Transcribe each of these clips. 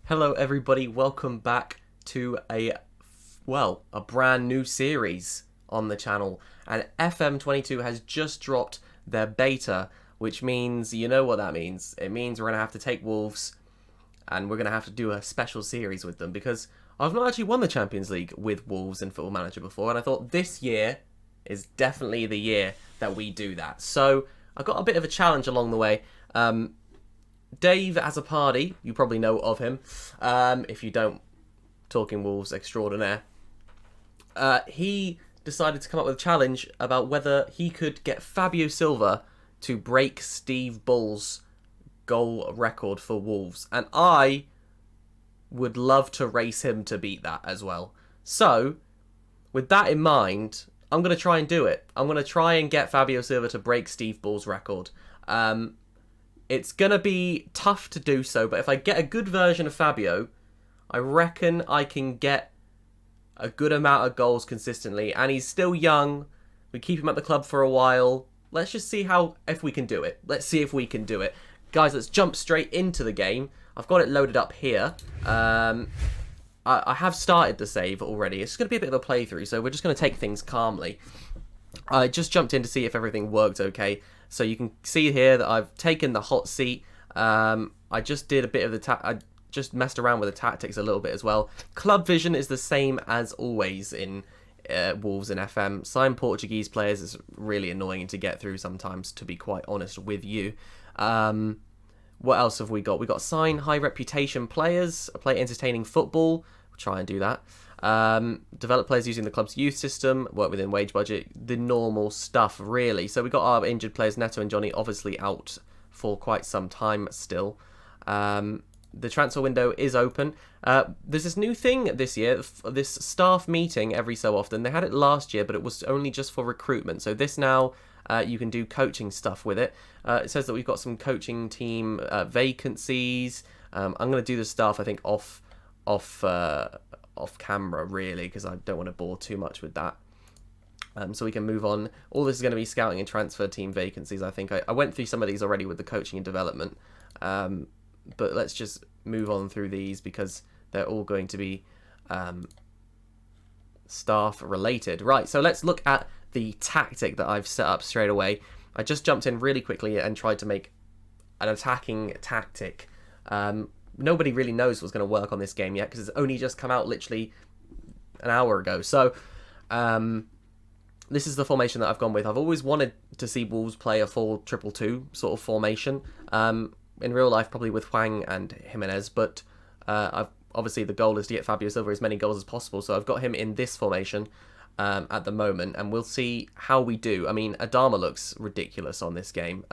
Hello everybody, welcome back to a brand new series on the channel. And FM22 has just dropped their beta, which means, you know what that means. It means we're going to have to take Wolves and we're going to have to do a special series with them because I've not actually won the Champions League with Wolves in Football Manager before, and I thought this year is definitely the year that we do that. So I got a bit of a challenge along the way. Dave Azzopardi, you probably know of him. If you don't, Talking Wolves extraordinaire. He decided to come up with a challenge about whether he could get Fabio Silva to break Steve Bull's goal record for Wolves. And I would love to race him to beat that as well. So, with that in mind, I'm going to try and do it. I'm going to try and get Fabio Silva to break Steve Bull's record. It's going to be tough to do so, but if I get a good version of Fabio, I reckon I can get a good amount of goals consistently. And he's still young. We keep him at the club for a while. Let's just see if we can do it. Let's see if we can do it. Guys, let's jump straight into the game. I've got it loaded up here. I have started the save already. It's going to be a bit of a playthrough, so we're just going to take things calmly. I just jumped in to see if everything worked okay. So you can see here that I've taken the hot seat. I just did a bit of I just messed around with the tactics a little bit as well. Club vision is the same as always in Wolves and FM. Signed Portuguese players is really annoying to get through sometimes, to be quite honest with you. What else have we got? We got sign high reputation players, play entertaining football. We'll try and do that. Develop players using the club's youth system, work within wage budget, the normal stuff really. So we got our injured players, Neto and Johnny, obviously out for quite some time still. The transfer window is open. There's this new thing this year, this staff meeting every so often. They had it last year, but it was only just for recruitment. So this now, you can do coaching stuff with it. It says that we've got some coaching team vacancies. I'm going to do the staff, I think, off camera really, because I don't want to bore too much with that. So we can move on. All this is going to be scouting and transfer team vacancies. I think I went through some of these already with the coaching and development, but let's just move on through these because they're all going to be staff related. Right, so let's look at the tactic that I've set up straight away. I just jumped in really quickly and tried to make an attacking tactic. Nobody really knows what's going to work on this game yet because it's only just come out literally an hour ago. So this is the formation that I've gone with. I've always wanted to see Wolves play a 4-2-2 sort of formation. In real life, probably with Hwang and Jimenez, but obviously the goal is to get Fabio Silva as many goals as possible. So I've got him in this formation at the moment, and we'll see how we do. I mean, Adama looks ridiculous on this game.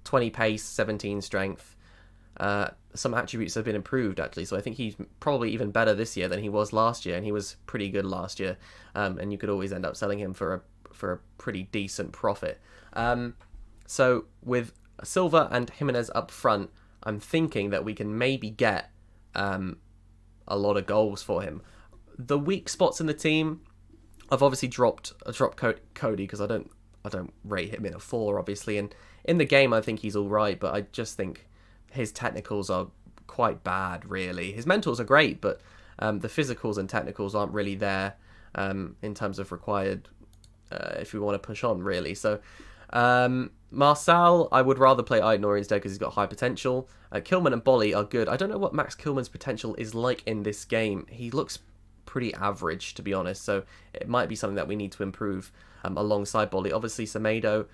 20 pace, 17 strength. Some attributes have been improved actually, so I think he's probably even better this year than he was last year, and he was pretty good last year, and you could always end up selling him for a pretty decent profit. So with Silva and Jimenez up front, I'm thinking that we can maybe get a lot of goals for him. The weak spots in the team, I've obviously dropped Cody because I don't rate him in a 4 obviously, and in the game I think he's all right, but I just think his technicals are quite bad, really. His mentals are great, but the physicals and technicals aren't really there in terms of required if we want to push on, really. So Marçal, I would rather play Aït-Nouri instead because he's got high potential. Kilman and Bolly are good. I don't know what Max Kilman's potential is like in this game. He looks pretty average, to be honest, so it might be something that we need to improve alongside Bolly. Obviously, Semedo,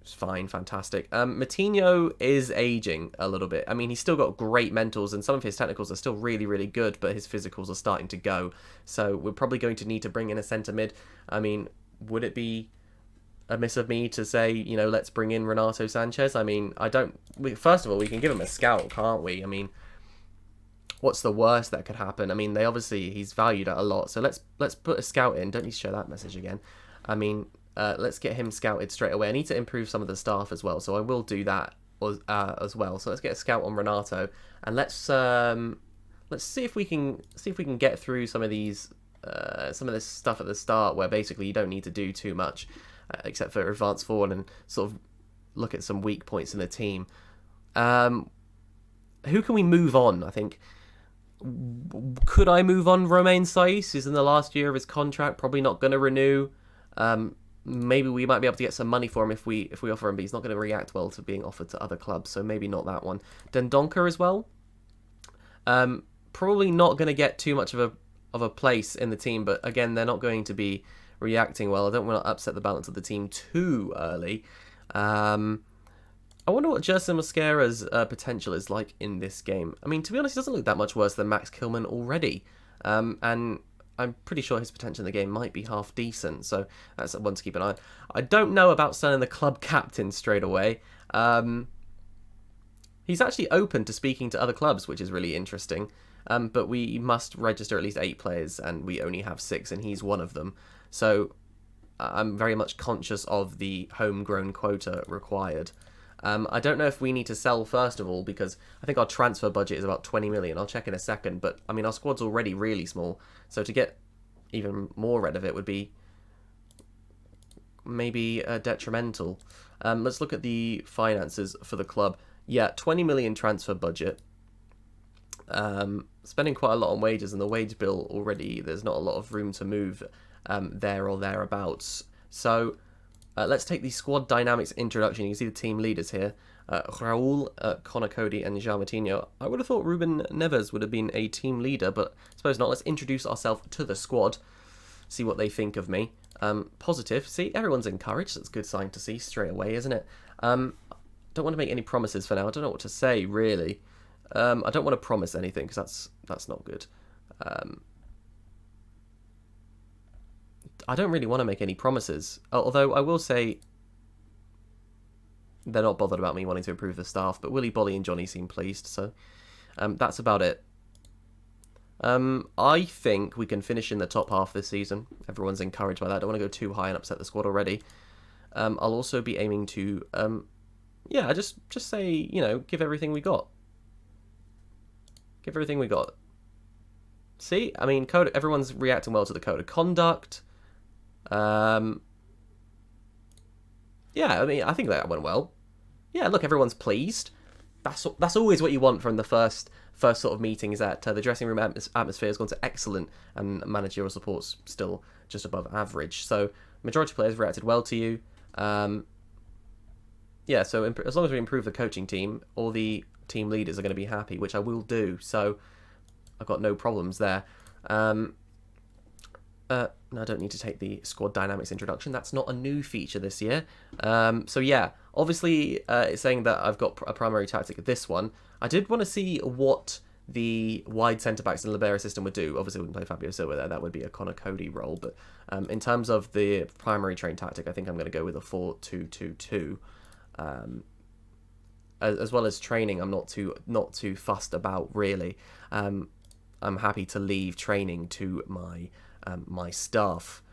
fine, fantastic. Matinho is aging a little bit. I mean, he's still got great mentals and some of his technicals are still really, really good, but his physicals are starting to go. So we're probably going to need to bring in a centre mid. I mean, would it be amiss of me to say, you know, let's bring in Renato Sanchez? I mean, first of all, we can give him a scout, can't we? I mean, what's the worst that could happen? I mean, he's valued at a lot, so let's put a scout in. Don't need to show that message again. I mean, let's get him scouted straight away. I need to improve some of the staff as well, so I will do that as well. So let's get a scout on Renato, and let's see if we can get through some of these some of this stuff at the start, where basically you don't need to do too much except for advance forward and sort of look at some weak points in the team. Who can we move on? I think Could I move on Romain Saiss? He's in the last year of his contract, probably not going to renew. Maybe we might be able to get some money for him if we offer him, but he's not going to react well to being offered to other clubs, so maybe not that one. Dendoncker as well. Probably not going to get too much of a place in the team, but again, they're not going to be reacting well. I don't want to upset the balance of the team too early. I wonder what Jerson Mosquera's potential is like in this game. I mean, to be honest, he doesn't look that much worse than Max Kilman already. And I'm pretty sure his potential in the game might be half decent, so that's one to keep an eye on. I don't know about selling the club captain straight away. He's actually open to speaking to other clubs, which is really interesting. But we must register at least 8 players, and we only have 6, and he's one of them. So I'm very much conscious of the homegrown quota required. I don't know if we need to sell first of all, because I think our transfer budget is about 20 million. I'll check in a second, but I mean, our squad's already really small, so to get even more rid of it would be maybe detrimental. Let's look at the finances for the club. Yeah, 20 million transfer budget. Spending quite a lot on wages, and the wage bill already, there's not a lot of room to move there or thereabouts. So let's take the squad dynamics introduction. You can see the team leaders here. Raul, Connor Cody, and João Moutinho. I would have thought Ruben Neves would have been a team leader, but I suppose not. Let's introduce ourselves to the squad, see what they think of me. Positive. See, everyone's encouraged. That's a good sign to see straight away, isn't it? Don't want to make any promises for now. I don't know what to say, really. I don't want to promise anything, because that's not good. I don't really want to make any promises, although I will say they're not bothered about me wanting to improve the staff, but Willy, Bolly and Johnny seem pleased, so that's about it. I think we can finish in the top half this season. Everyone's encouraged by that. I don't want to go too high and upset the squad already. I'll also be aiming to, just say, give everything we got. Give everything we got. See, I mean, everyone's reacting well to the code of conduct. Yeah, I mean, I think that went well. Yeah, look, everyone's pleased. That's always what you want from the first sort of meeting, is that the dressing room atmosphere has gone to excellent, and managerial support's still just above average. So majority of players reacted well to you. Yeah, so as long as we improve the coaching team, all the team leaders are going to be happy, which I will do. So I've got no problems there. No, I don't need to take the squad dynamics introduction. That's not a new feature this year. So yeah, obviously it's saying that I've got a primary tactic. This one, I did want to see what the wide centre-backs in the Libera system would do. Obviously, I wouldn't play Fabio Silva there. That would be a Connor Cody role. But in terms of the primary train tactic, I think I'm going to go with a 4-2-2-2. As well as training, I'm not too fussed about, really. I'm happy to leave training to my staff.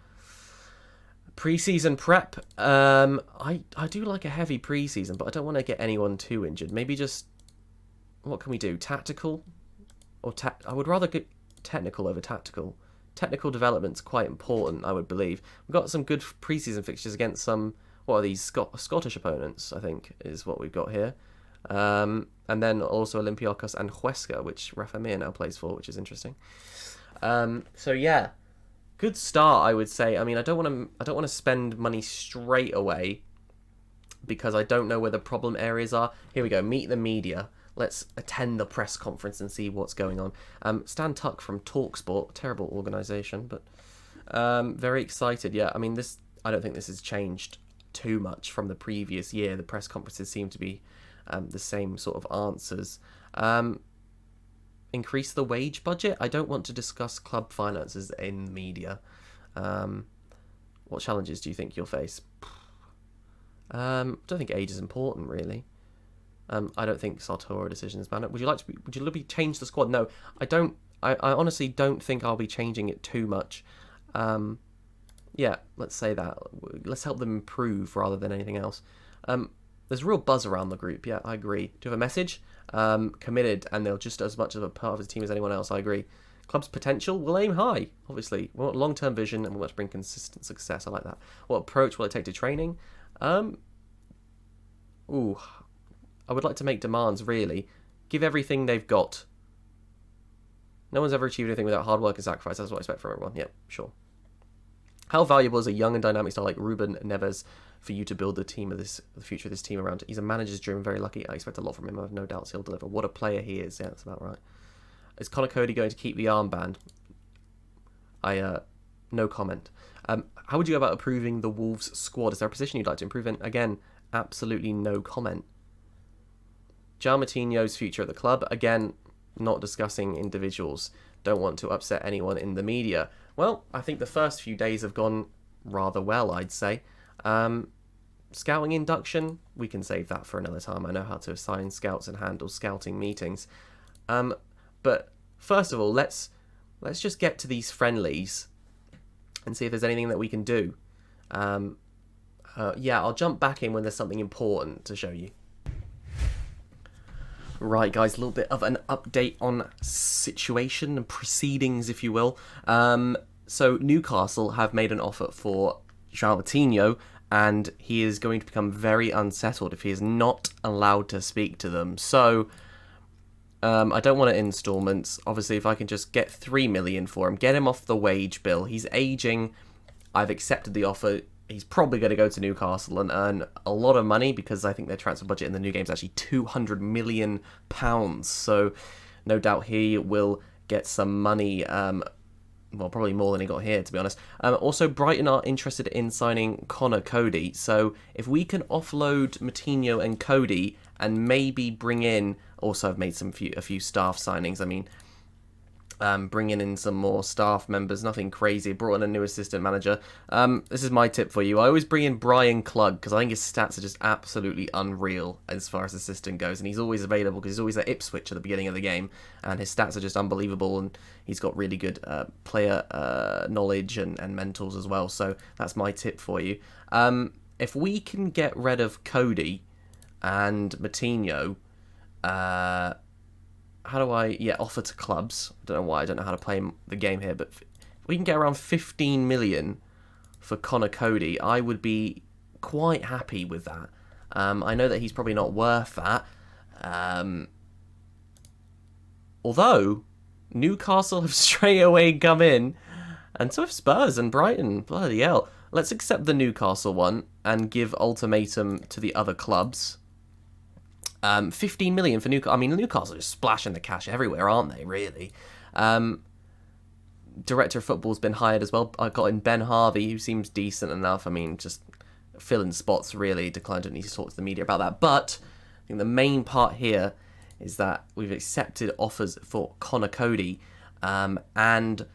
Pre-season prep. I do like a heavy pre-season, but I don't want to get anyone too injured. Maybe just, what can we do? Tactical? Or I would rather get technical over tactical. Technical development's quite important, I would believe. We've got some good pre-season fixtures against some, what are these, Scottish opponents, I think, is what we've got here. And then also Olympiacos and Huesca, which Rafa Mir now plays for, which is interesting. So yeah, good start, I would say. I mean, I don't want to spend money straight away, because I don't know where the problem areas are. Here we go. Meet the media. Let's attend the press conference and see what's going on. Stan Tuck from TalkSport, terrible organisation, but very excited. Yeah, I mean, I don't think this has changed too much from the previous year. The press conferences seem to be the same sort of answers. Increase the wage budget. I don't want to discuss club finances in media. What challenges do you think you'll face? I don't think age is important, really. I don't think Sartori decisions matter. Would you be change the squad? No, I don't. I honestly don't think I'll be changing it too much. Yeah, let's say that. Let's help them improve rather than anything else. There's a real buzz around the group. Yeah, I agree. Do you have a message? Committed, and they're just as much of a part of the team as anyone else. I agree. Club's potential, we'll aim high, obviously. We want long-term vision, and we want to bring consistent success. I like that. What approach will it take to training? I would like to make demands, really. Give everything they've got. No one's ever achieved anything without hard work and sacrifice. That's what I expect from everyone. Yep, sure. How valuable is a young and dynamic star like Ruben Neves for you to build the future of this team around? He's a manager's dream, very lucky. I expect a lot from him. I have no doubts he'll deliver. What a player he is. Yeah, that's about right. Is Conor Cody going to keep the armband? No comment. How would you go about improving the Wolves squad? Is there a position you'd like to improve in? Again, absolutely no comment. João Moutinho's future at the club. Again, not discussing individuals. Don't want to upset anyone in the media. Well, I think the first few days have gone rather well, I'd say. Scouting induction, we can save that for another time. I know how to assign scouts and handle scouting meetings. But first of all, let's just get to these friendlies and see if there's anything that we can do. Yeah, I'll jump back in when there's something important to show you. Right, guys, a little bit of an update on situation and proceedings, if you will. So Newcastle have made an offer for João Moutinho, and he is going to become very unsettled if he is not allowed to speak to them. So I don't want it in installments. Obviously, if I can just get 3 million for him, get him off the wage bill. He's aging. I've accepted the offer. He's probably going to go to Newcastle and earn a lot of money because I think their transfer budget in the new game is actually £200 million. So no doubt he will get some money, well, probably more than he got here, to be honest. Also, Brighton are interested in signing Conor Cody. So if we can offload Moutinho and Cody and maybe bring in... Also, I've made a few staff signings. I mean... bringing in some more staff members, nothing crazy. Brought in a new assistant manager. This is my tip for you. I always bring in Brian Klug because I think his stats are just absolutely unreal as far as assistant goes, and he's always available because he's always at Ipswich at the beginning of the game, and his stats are just unbelievable, and he's got really good player knowledge and mentals as well. So that's my tip for you. If we can get rid of Cody and Moutinho, how do I... Yeah, offer to clubs. I don't know why. I don't know how to play the game here. But if we can get around 15 million for Conor Cody, I would be quite happy with that. I know that he's probably not worth that. Although, Newcastle have straight away come in. And so have Spurs and Brighton. Bloody hell. Let's accept the Newcastle one and give ultimatum to the other clubs. 15 million for Newcastle. I mean, Newcastle are just splashing the cash everywhere, aren't they, really? Director of football's been hired as well. I got in Ben Harvey, who seems decent enough. I mean, just filling spots, really. Declined to need to talk to the media about that. But I think the main part here is that we've accepted offers for Conor Cody and João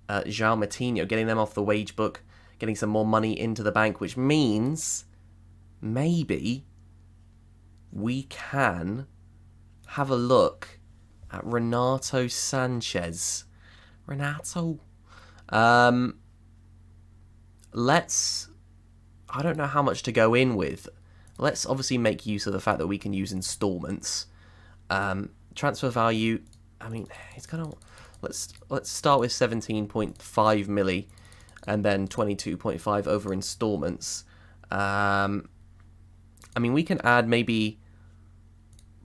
Moutinho, getting them off the wage book, getting some more money into the bank, which means maybe... we can have a look at Renato Sanchez. Renato. Let's... I don't know how much to go in with. Let's obviously make use of the fact that we can use installments. Transfer value... I mean, it's gonna... Let's start with 17.5 milli and then 22.5 over installments. I mean, we can add maybe...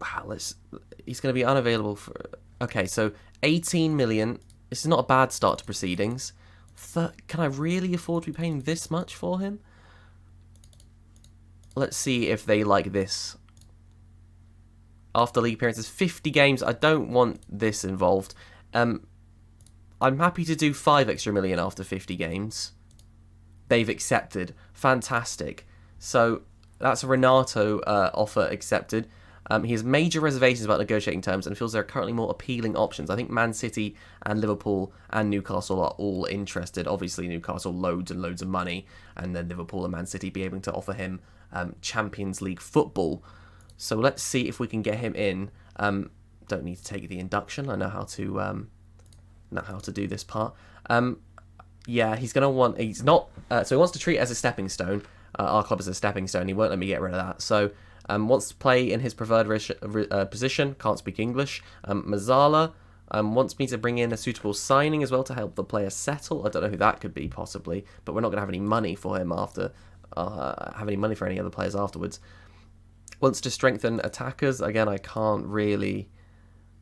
Wow, he's going to be unavailable for... Okay, so 18 million. This is not a bad start to proceedings. Can I really afford to be paying this much for him? Let's see if they like this. After league appearances, 50 games. I don't want this involved. I'm happy to do 5 extra million after 50 games. They've accepted. Fantastic. So that's a Renato offer accepted. He has major reservations about negotiating terms and feels there are currently more appealing options. I think Man City and Liverpool and Newcastle are all interested. Obviously, Newcastle loads and loads of money, and then Liverpool and Man City be able to offer him Champions League football. So let's see if we can get him in. Don't need to take the induction. I know how to do this part. Yeah, he's gonna want. He's not. So he wants to treat it as a stepping stone. Our club is a stepping stone. He won't let me get rid of that. So. Wants to play in his preferred position, can't speak English. Mazzala wants me to bring in a suitable signing as well to help the player settle. I don't know who that could be, possibly, but we're not going to have any money for him after, have any money for any other players afterwards. Wants to strengthen attackers. Again, I can't really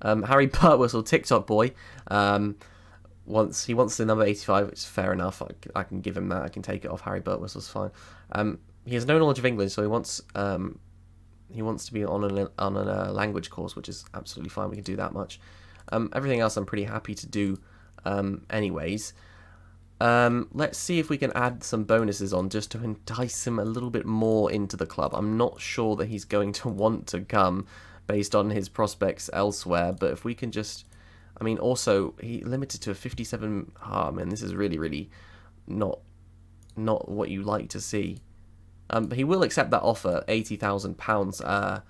Harry Burtwhistle, TikTok boy, he wants the number 85, which is fair enough. I can give him that. I can take it off. Harry Burtwhistle's fine. He has no knowledge of English, so he wants to be on a language course, which is absolutely fine. We can do that much. Everything else I'm pretty happy to do anyways. Let's see if we can add some bonuses on just to entice him a little bit more into the club. I'm not sure that he's going to want to come based on his prospects elsewhere, but if we can just... I mean, also, he limited to a 57... Oh, man, this is really, really not what you like to see. But he will accept that offer, £80,000.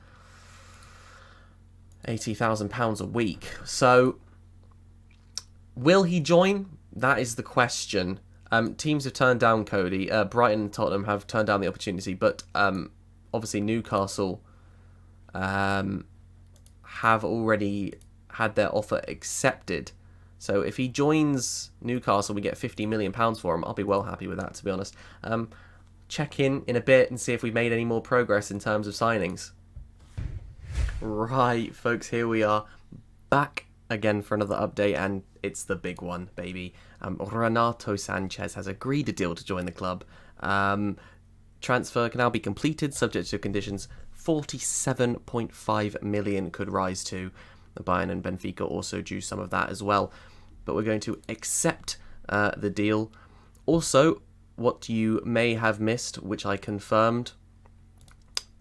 £80,000 a week. So, will he join? That is the question. Teams have turned down Cody. Brighton and Tottenham have turned down the opportunity, but obviously Newcastle have already had their offer accepted. So if he joins Newcastle, we get £50 million for him. I'll be well happy with that, to be honest. Check in a bit and see if we've made any more progress in terms of signings. Right, folks, here we are back again for another update, and it's the big one, baby. Renato Sanchez has agreed a deal to join the club. Transfer can now be completed, subject to conditions. 47.5 million could rise to. The Bayern and Benfica also due some of that as well. But we're going to accept the deal. Also, what you may have missed, which I confirmed,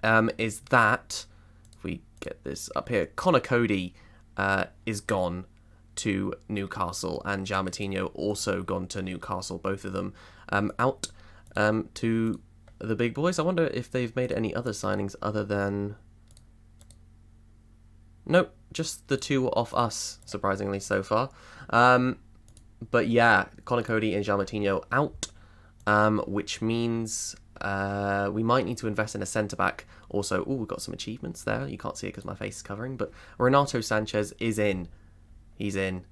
is that, if we get this up here, Connor Cody is gone to Newcastle, and João Moutinho also gone to Newcastle, both of them out to the big boys. I wonder if they've made any other signings other than... Nope, just the two off us, surprisingly, so far. But yeah, Connor Cody and João Moutinho out, which means we might need to invest in a centre-back. Also, we've got some achievements there. You can't see it because my face is covering, but Renato Sanchez is in. He's in.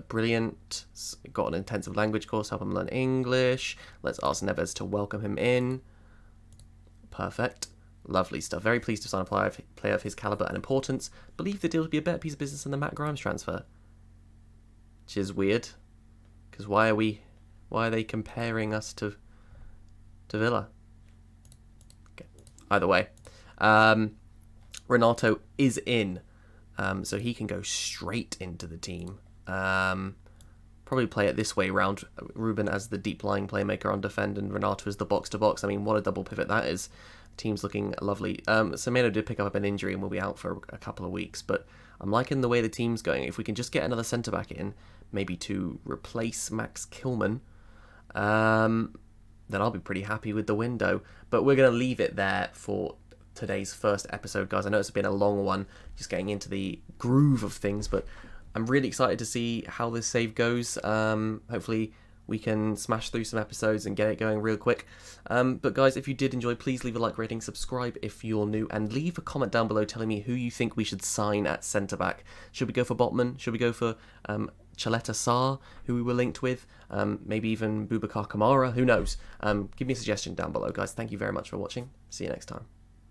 Brilliant. Got an intensive language course, help him learn English. Let's ask Neves to welcome him in. Perfect. Lovely stuff. Very pleased to sign a player of his calibre and importance. Believe the deal to be a better piece of business than the Matt Grimes transfer. Which is weird. Because why are they comparing us to Villa? Okay. Either way. Renato is in. So he can go straight into the team. Probably play it this way round. Ruben as the deep-lying playmaker on defend and Renato as the box-to-box. I mean, what a double pivot that is. Team's looking lovely. Semedo did pick up an injury and will be out for a couple of weeks, but I'm liking the way the team's going. If we can just get another centre-back in, maybe to replace Max Kilman, then I'll be pretty happy with the window. But we're going to leave it there for today's first episode, guys. I know it's been a long one, just getting into the groove of things, but I'm really excited to see how this save goes. Hopefully we can smash through some episodes and get it going real quick. But guys, if you did enjoy, please leave a like, rating, subscribe if you're new, and leave a comment down below telling me who you think we should sign at centre-back. Should we go for Botman? Should we go for Chaleta Sarr, who we were linked with? Maybe even Boubacar Kamara? Who knows? Give me a suggestion down below, guys. Thank you very much for watching. See you next time.